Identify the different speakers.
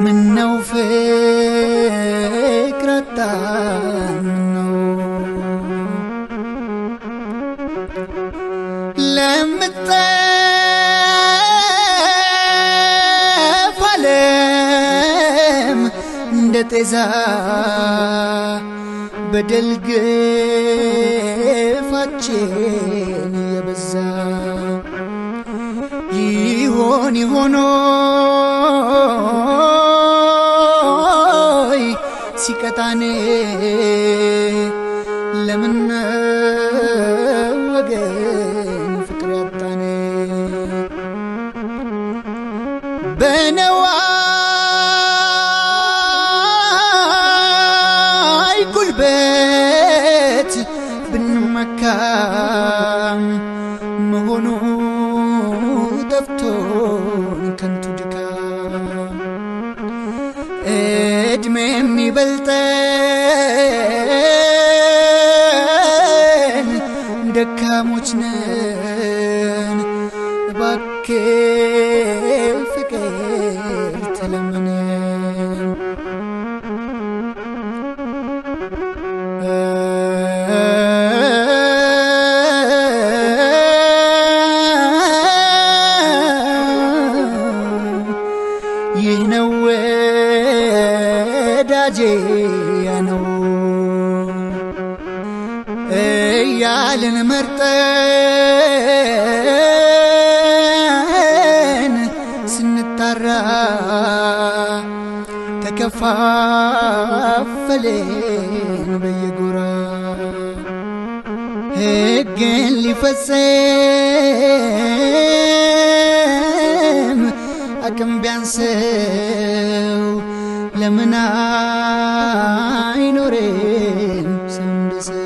Speaker 1: ምነው ፍቅር አጣን ነው ለምጠፋ ዓለም እንደ ጤዛ በደል ግፋችን የበዛ ይሆን ይሆኖይ ሲቀጣን ለምን ወገን ፍቅር ያጣን በነዋይ ጉልበት ብንመካ መሆኑ ጠፍቶን ከንቱ ድካም ዕድሜ የሚበልጠን ደካሞች ነን እባክህ ፍቅር ተለመነን ይህ ነው ወዳጄ ያነው እያልን መርጠን ስንጣራ ተከፋፈለን በየጎራ ሕግን ሊፈጽም አቅም ቢያንሰው ለምን አይኖርም ሰው እንደ ሰው